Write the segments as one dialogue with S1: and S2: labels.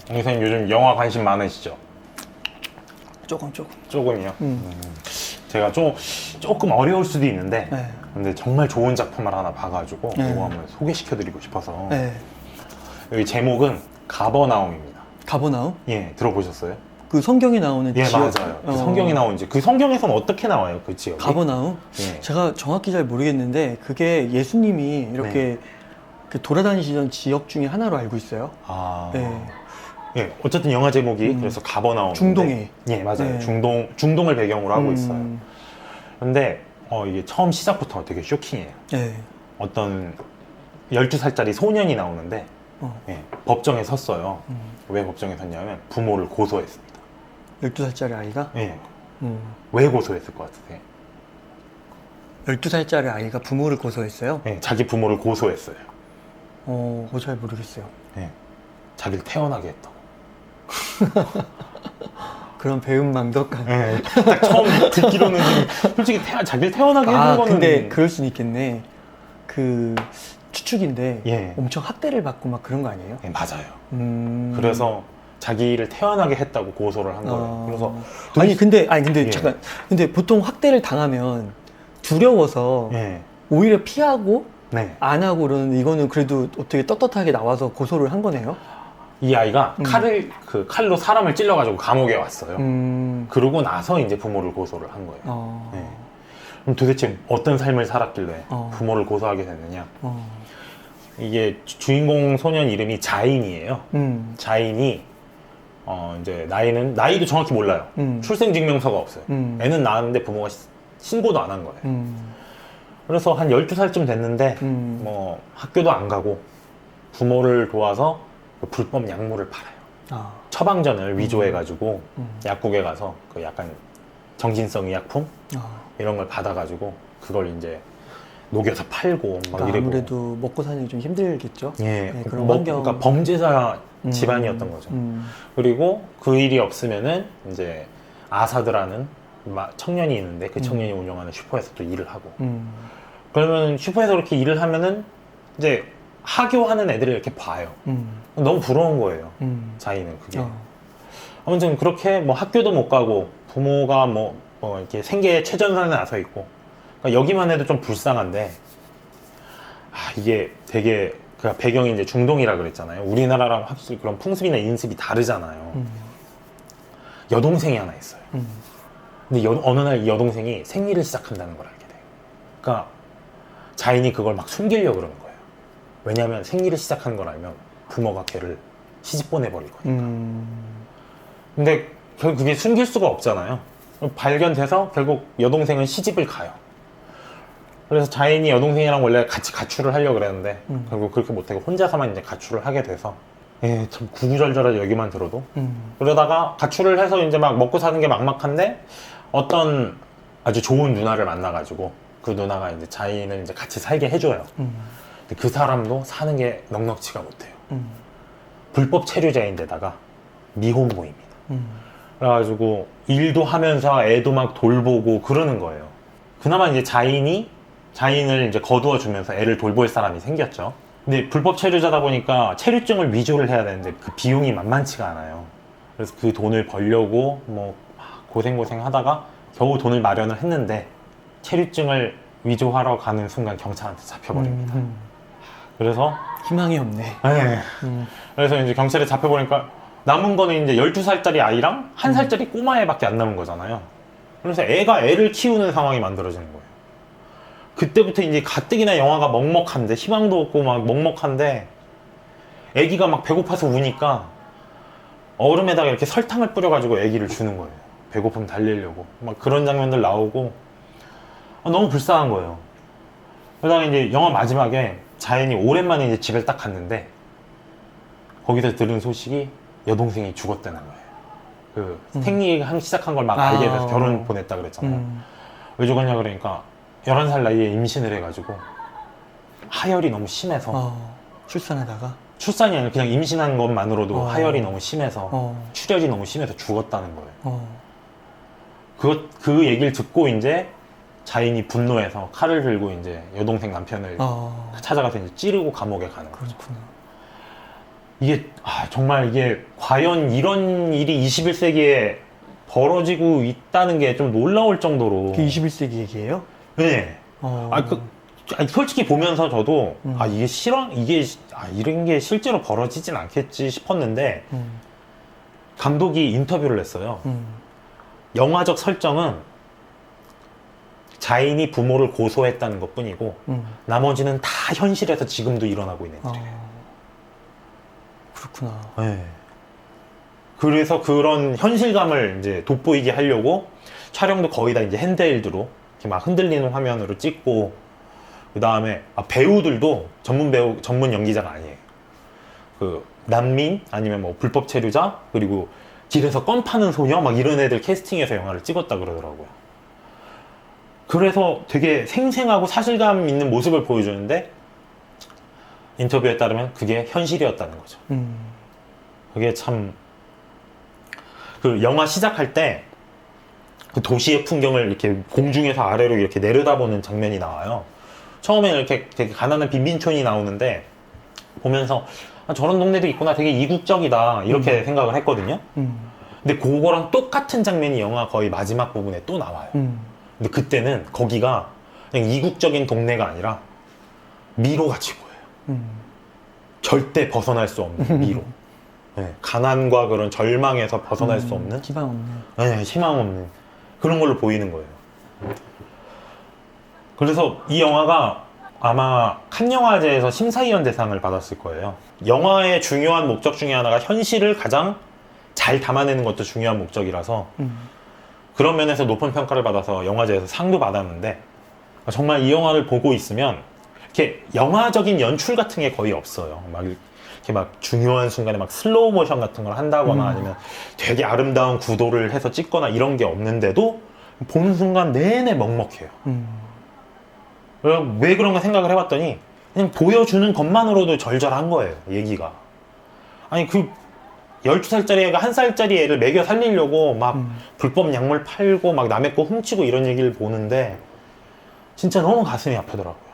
S1: 선생님 요즘 영화 관심 많으시죠?
S2: 조금.
S1: 조금이요? 제가 조금 어려울 수도 있는데
S2: 네.
S1: 근데 정말 좋은 작품을 하나 봐가지고
S2: 네.
S1: 이거 한번 소개시켜드리고 싶어서
S2: 네.
S1: 여기 제목은 가버나움입니다.
S2: 가버나움?
S1: 예, 들어보셨어요?
S2: 그 성경에 나오는
S1: 예,
S2: 지역.
S1: 맞아요. 그 성경에 나오는지 그 성경에서는 어떻게 나와요, 그 지역이?
S2: 가버나움?
S1: 예.
S2: 제가 정확히 잘 모르겠는데 그게 예수님이 이렇게 그 돌아다니시던 지역 중에 하나로 알고 있어요.
S1: 아,
S2: 네.
S1: 예, 어쨌든 영화 제목이 그래서 가버나움.
S2: 중동에.
S1: 예, 맞아요.
S2: 네.
S1: 중동을 배경으로 하고 있어요.
S2: 음.
S1: 근데 이게 처음 시작부터 되게 쇼킹해요.
S2: 네.
S1: 어떤 12살짜리 소년이 나오는데
S2: 어.
S1: 예, 법정에 섰어요. 왜 법정에 섰냐면 부모를 고소했습니다.
S2: 12살짜리 아이가?
S1: 예,
S2: 음.
S1: 왜 고소했을 것 같으세요?
S2: 12살짜리 아이가 부모를 고소했어요?
S1: 예, 자기 부모를 고소했어요.
S2: 그거 잘 모르겠어요.
S1: 예, 자기를 태어나게 했다고.
S2: 그런 배은망덕한.
S1: 예, 딱 처음 듣기로는 솔직히 자기를 태어나게 해준 거는
S2: 근데 그럴 수는 있겠네. 그 추측인데
S1: 예.
S2: 엄청 학대를 받고 막 그런 거 아니에요?
S1: 예, 맞아요.
S2: 음.
S1: 그래서 자기를 태어나게 했다고 고소를 한 거예요. 그래서
S2: 근데
S1: 예.
S2: 잠깐. 근데 보통 학대를 당하면 두려워서
S1: 예,
S2: 오히려 피하고
S1: 네.
S2: 안 하고 그러는데 이거는 그래도 어떻게 떳떳하게 나와서 고소를 한 거네요?
S1: 이 아이가 칼로 사람을 찔러가지고 감옥에 왔어요. 그러고 나서 이제 부모를 고소를 한 거예요. 예. 그럼 도대체 어떤 삶을 살았길래 부모를 고소하게 됐느냐? 이게 주인공 소년 이름이 자인이에요. 자인이 이제 나이도 정확히 몰라요. 출생증명서가 없어요. 애는 낳았는데 부모가 신고도 안 한 거예요. 그래서 한 12살쯤 됐는데 뭐 학교도 안 가고 부모를 도와서 그 불법 약물을 팔아요. 처방전을 위조해가지고 약국에 가서 그 약간 정신성 의약품 이런 걸 받아가지고 그걸 이제 녹여서 팔고 막 이래고.
S2: 아무래도 먹고 사는 게 좀 힘들겠죠.
S1: 예,
S2: 네, 그런 환경.
S1: 그러니까 범죄자 집안이었던 거죠. 그리고 그 일이 없으면은 이제 아사드라는 청년이 있는데 그 청년이 운영하는 슈퍼에서 또 일을 하고. 그러면 슈퍼에서 그렇게 일을 하면은 이제 하교하는 애들을 이렇게 봐요. 너무 부러운 거예요. 자기는 그게. 아무튼 그렇게 뭐 학교도 못 가고 부모가 뭐 이렇게 최전선에 나서 있고. 그러니까 여기만 해도 좀 불쌍한데, 이게 되게 그 배경이 이제 중동이라 그랬잖아요. 우리나라랑 확실히 그런 풍습이나 인습이 다르잖아요. 여동생이 하나 있어요. 근데 어느 날 이 여동생이 생리를 시작한다는 걸 알게 돼요. 그러니까 자인이 그걸 막 숨기려고 그러는 거예요. 왜냐하면 생리를 시작하는 걸 알면 부모가 걔를 시집 보내버릴 거니까. 근데 결국 그게 숨길 수가 없잖아요. 발견돼서 결국 여동생은 시집을 가요. 그래서 자인이 여동생이랑 원래 같이 가출을 하려고 그랬는데 결국 그렇게 못하고 혼자서만 이제 가출을 하게 돼서 참 구구절절하죠, 여기만 들어도. 그러다가 가출을 해서 이제 막 먹고 사는 게 막막한데 어떤 아주 좋은 누나를 만나가지고 그 누나가 이제 자인을 이제 같이 살게 해줘요. 근데 그 사람도 사는 게 넉넉지가 못해요. 불법 체류자인데다가 미혼모입니다. 그래가지고 일도 하면서 애도 막 돌보고 그러는 거예요. 그나마 이제 자인을 이제 거두어 주면서 애를 돌볼 사람이 생겼죠. 근데 불법 체류자다 보니까 체류증을 위조를 해야 되는데 그 비용이 만만치가 않아요. 그래서 그 돈을 벌려고 뭐 고생 하다가 겨우 돈을 마련을 했는데 체류증을 위조하러 가는 순간 경찰한테 잡혀버립니다. 그래서
S2: 희망이 없네.
S1: 네. 그래서 이제 경찰에 잡혀보니까 남은 거는 이제 12살짜리 아이랑 1살짜리 꼬마 애밖에 안 남은 거잖아요. 그래서 애가 애를 키우는 상황이 만들어지는 거예요. 그때부터 이제 가뜩이나 영화가 먹먹한데, 희망도 없고 막 먹먹한데, 애기가 막 배고파서 우니까 얼음에다가 이렇게 설탕을 뿌려가지고 애기를 주는 거예요. 배고픔 달래려고. 막 그런 장면들 나오고 너무 불쌍한 거예요. 그러다가 이제 영화 마지막에 자연이 오랜만에 이제 집을 딱 갔는데 거기서 들은 소식이 여동생이 죽었다는 거예요. 그 생리 시작한 걸 막 알게 돼서 결혼 보냈다 그랬잖아요. 왜 죽었냐 그러니까 11살 나이에 임신을 해가지고 하혈이 너무 심해서
S2: 출산하다가?
S1: 출산이 아니라 그냥 임신한 것만으로도 하혈이 너무 심해서 출혈이 너무 심해서 죽었다는 거예요. 그 얘기를 듣고 이제 자인이 분노해서 칼을 들고 이제 여동생 남편을 찾아가서 이제 찌르고 감옥에 가는 거죠.
S2: 그렇구나.
S1: 정말 이게 과연 이런 일이 21세기에 벌어지고 있다는 게 좀 놀라울 정도로.
S2: 그 21세기 얘기예요?
S1: 네. 솔직히 보면서 저도 이런 게 실제로 벌어지진 않겠지 싶었는데 감독이 인터뷰를 했어요. 영화적 설정은 자인이 부모를 고소했다는 것 뿐이고 나머지는 다 현실에서 지금도 일어나고 있는 일이에요.
S2: 그렇구나.
S1: 네. 그래서 그런 현실감을 이제 돋보이게 하려고 촬영도 거의 다 이제 핸드헬드로 이렇게 막 흔들리는 화면으로 찍고, 그 다음에 배우들도 전문 연기자가 아니에요. 그 난민 아니면 뭐 불법 체류자, 그리고 길에서 껌 파는 소녀 막 이런 애들 캐스팅해서 영화를 찍었다 그러더라고요. 그래서 되게 생생하고 사실감 있는 모습을 보여주는데 인터뷰에 따르면 그게 현실이었다는 거죠. 그게 참, 그 영화 시작할 때 그 도시의 풍경을 이렇게 공중에서 아래로 이렇게 내려다보는 장면이 나와요. 처음에는 이렇게 되게 가난한 빈민촌이 나오는데 보면서 저런 동네도 있구나, 되게 이국적이다 이렇게 생각을 했거든요. 근데 그거랑 똑같은 장면이 영화 거의 마지막 부분에 또 나와요. 근데 그때는 거기가 그냥 이국적인 동네가 아니라 미로같이 보여요. 절대 벗어날 수 없는 미로. 네, 가난과 그런 절망에서 벗어날 수 없는,
S2: 희망 없는.
S1: 네, 희망 없는 그런 걸로 보이는 거예요. 그래서 이 영화가 아마 칸 영화제에서 심사위원 대상을 받았을 거예요. 영화의 중요한 목적 중에 하나가 현실을 가장 잘 담아내는 것도 중요한 목적이라서 그런 면에서 높은 평가를 받아서 영화제에서 상도 받았는데, 정말 이 영화를 보고 있으면 이렇게 영화적인 연출 같은 게 거의 없어요. 막 이렇게 막 중요한 순간에 막 슬로우 모션 같은 걸 한다거나 아니면 되게 아름다운 구도를 해서 찍거나 이런 게 없는데도 보는 순간 내내 먹먹해요. 왜 그런가 생각을 해봤더니 그냥 보여주는 것만으로도 절절한 거예요, 얘기가. 아니, 그 12살짜리 애가 1살짜리 애를 먹여 살리려고 막 불법 약물 팔고 막 남의 거 훔치고 이런 얘기를 보는데 진짜 너무 가슴이 아프더라고요.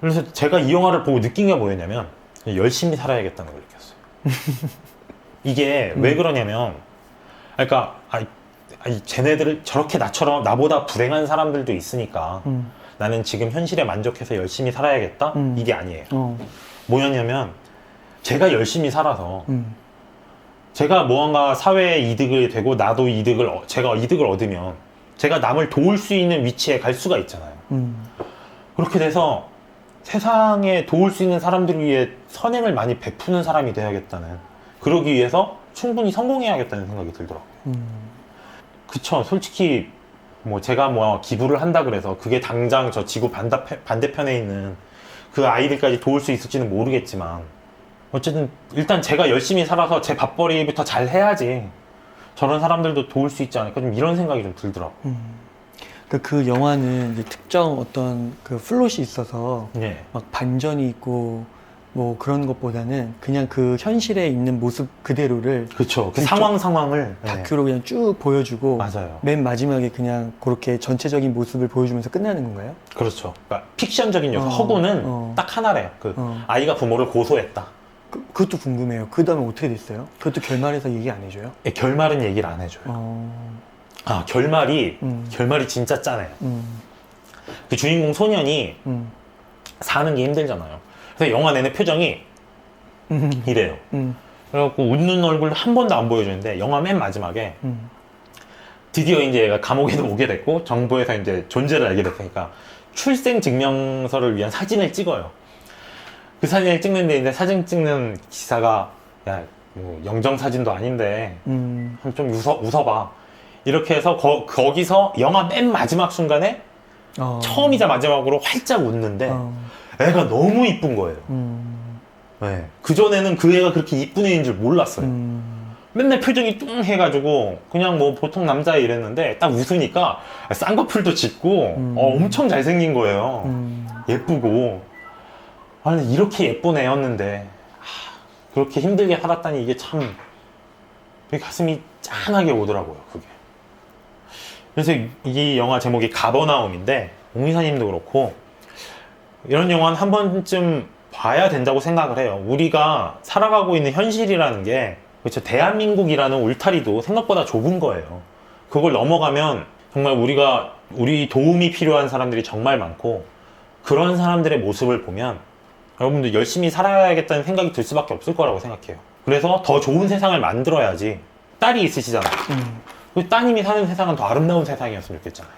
S1: 그래서 제가 이 영화를 보고 느낀 게 뭐였냐면 열심히 살아야겠다는 걸 느꼈어요. 이게 왜 그러냐면, 그러니까 쟤네들을 저렇게 나보다 불행한 사람들도 있으니까 나는 지금 현실에 만족해서 열심히 살아야겠다? 이게 아니에요. 뭐였냐면 제가 열심히 살아서 제가 무언가 사회에 이득을 되고 나도 제가 이득을 얻으면 제가 남을 도울 수 있는 위치에 갈 수가 있잖아요. 그렇게 돼서 세상에 도울 수 있는 사람들을 위해 선행을 많이 베푸는 사람이 돼야겠다는, 그러기 위해서 충분히 성공해야겠다는 생각이 들더라고요. 그쵸. 솔직히 뭐 제가 뭐 기부를 한다 그래서 그게 당장 저 지구 반대편에 있는 그 아이들까지 도울 수 있을지는 모르겠지만 어쨌든 일단 제가 열심히 살아서 제 밥벌이부터 잘 해야지 저런 사람들도 도울 수 있지 않을까, 좀 이런 생각이 좀 들더라고요.
S2: 그 영화는 이제 특정 어떤 그 플롯이 있어서
S1: 네.
S2: 막 반전이 있고 뭐 그런 것보다는 그냥 그 현실에 있는 모습 그대로를,
S1: 그쵸. 그 상황을
S2: 다큐로 그냥 쭉 보여주고,
S1: 맞아요.
S2: 맨 마지막에 그냥 그렇게 전체적인 모습을 보여주면서 끝나는 건가요?
S1: 그렇죠. 그러니까 픽션적인 요소, 허구는 딱 하나래요. 아이가 부모를 고소했다.
S2: 그것도 궁금해요. 그 다음에 어떻게 됐어요? 그것도 결말에서 얘기 안 해줘요?
S1: 예, 결말은 얘기를 안 해줘요. 결말이 진짜 짜네요. 그 주인공 소년이 사는 게 힘들잖아요. 그래서 영화 내내 표정이 이래요. 그래갖고 웃는 얼굴 한 번도 안 보여주는데 영화 맨 마지막에 드디어 이제 얘가 감옥에도 오게 됐고 정부에서 이제 존재를 알게 됐으니까 출생 증명서를 위한 사진을 찍어요. 그 사진을 찍는데 이제 사진 찍는 기사가 야, 뭐 영정 사진도 아닌데 한번 좀 웃어봐. 이렇게 해서 거기서 영화 맨 마지막 순간에 처음이자 마지막으로 활짝 웃는데 애가 너무 이쁜 거예요. 네. 그전에는 그 애가 그렇게 이쁜 애인 줄 몰랐어요. 맨날 표정이 뚱 해가지고 그냥 뭐 보통 남자 이랬는데 딱 웃으니까 쌍꺼풀도 짙고 엄청 잘생긴 거예요. 예쁘고. 아니, 이렇게 예쁜 애였는데 그렇게 힘들게 살았다니 이게 참 가슴이 짠하게 오더라고요, 그게. 그래서 이 영화 제목이 가버나움인데 옹 이사님도 그렇고 이런 영화는 한 번쯤 봐야 된다고 생각을 해요. 우리가 살아가고 있는 현실이라는 게 그렇죠. 대한민국이라는 울타리도 생각보다 좁은 거예요. 그걸 넘어가면 정말 우리 도움이 필요한 사람들이 정말 많고 그런 사람들의 모습을 보면 여러분들 열심히 살아야겠다는 생각이 들 수밖에 없을 거라고 생각해요. 그래서 더 좋은 세상을 만들어야지. 딸이 있으시잖아요. 그 따님이 사는 세상은 더 아름다운 세상이었으면 좋겠잖아요.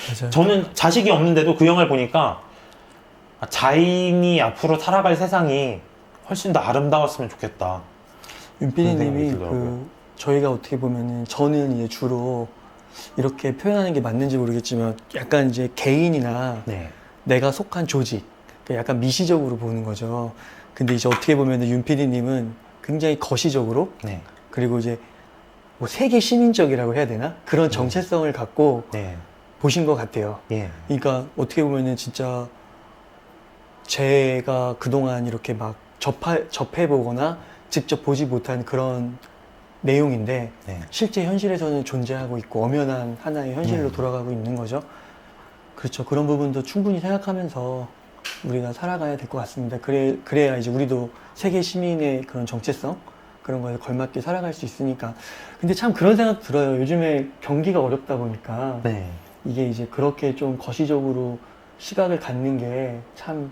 S2: 맞아요.
S1: 저는 자식이 없는데도 그 영화를 보니까 자인이 앞으로 살아갈 세상이 훨씬 더 아름다웠으면 좋겠다.
S2: 윤피디님이
S1: 들더라고요.
S2: 저희가 어떻게 보면은 저는 이제 주로 이렇게 표현하는 게 맞는지 모르겠지만 약간 이제 개인이나
S1: 네.
S2: 내가 속한 조직, 그러니까 약간 미시적으로 보는 거죠. 근데 이제 어떻게 보면은 윤피디님은 굉장히 거시적으로
S1: 네.
S2: 그리고 이제 뭐 세계 시민적이라고 해야 되나? 그런 정체성을 갖고
S1: 네.
S2: 보신 것 같아요.
S1: 예.
S2: 그러니까 어떻게 보면은 진짜 제가 그동안 이렇게 막 접해보거나 직접 보지 못한 그런 내용인데
S1: 네.
S2: 실제 현실에서는 존재하고 있고 엄연한 하나의 현실로 돌아가고 있는 거죠. 그렇죠. 그런 부분도 충분히 생각하면서 우리가 살아가야 될 것 같습니다. 그래야 이제 우리도 세계 시민의 그런 정체성 그런 거에 걸맞게 살아갈 수 있으니까. 근데 참 그런 생각 들어요. 요즘에 경기가 어렵다 보니까
S1: 네.
S2: 이게 이제 그렇게 좀 거시적으로 시각을 갖는 게 참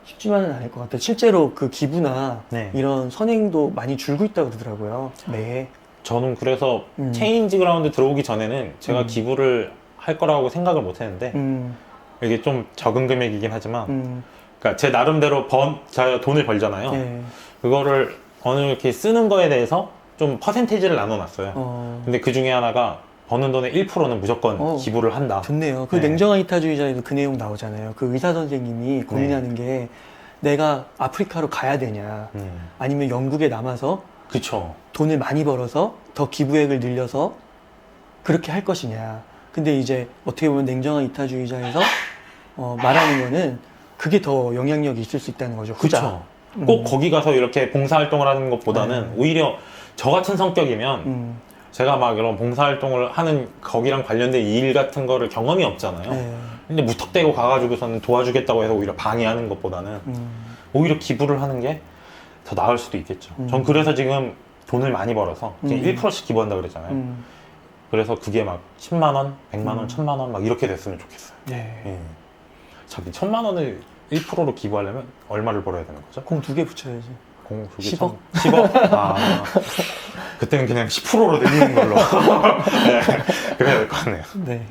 S2: 쉽지만은 않을 것 같아요. 실제로 그 기부나
S1: 네.
S2: 이런 선행도 많이 줄고 있다고 그러더라고요. 매해.
S1: 저는 그래서 체인지 그라운드 들어오기 전에는 제가 기부를 할 거라고 생각을 못 했는데 이게 좀 적은 금액이긴 하지만 그러니까 제 나름대로 제가 돈을 벌잖아요.
S2: 네.
S1: 그거를 어느 이렇게 쓰는 거에 대해서 좀 퍼센테이지를 나눠놨어요. 근데 그 중에 하나가 버는 돈의 1%는 무조건 기부를 한다.
S2: 좋네요. 그
S1: 네.
S2: 냉정한 이타주의자에도 그 내용 나오잖아요. 그 의사 선생님이 고민하는 게 내가 아프리카로 가야 되냐, 아니면 영국에 남아서
S1: 그쵸.
S2: 돈을 많이 벌어서 더 기부액을 늘려서 그렇게 할 것이냐. 근데 이제 어떻게 보면 냉정한 이타주의자에서 말하는 거는 그게 더 영향력이 있을 수 있다는 거죠. 후자.
S1: 그쵸. 꼭 거기 가서 이렇게 봉사활동을 하는 것보다는 오히려 저 같은 성격이면 제가 막 이런 봉사활동을 하는 거기랑 관련된 일 같은 거를 경험이 없잖아요.
S2: 네.
S1: 근데 무턱대고 가가지고서는 도와주겠다고 해서 오히려 방해하는 것보다는 오히려 기부를 하는 게 더 나을 수도 있겠죠. 전 그래서 지금 돈을 많이 벌어서 지금 1%씩 기부한다 그랬잖아요. 그래서 그게 막 10만 원, 100만 원, 1000만 원 막 이렇게 됐으면 좋겠어요.
S2: 네.
S1: 예. 자기 1000만 원을 1%로 기부하려면 얼마를 벌어야 되는 거죠?
S2: 공 2개 붙여야지.
S1: 공
S2: 10억?
S1: 10억? 아, 그때는 그냥 10%로 늘리는 걸로. 네, 그래야 될 것 같네요.
S2: 네.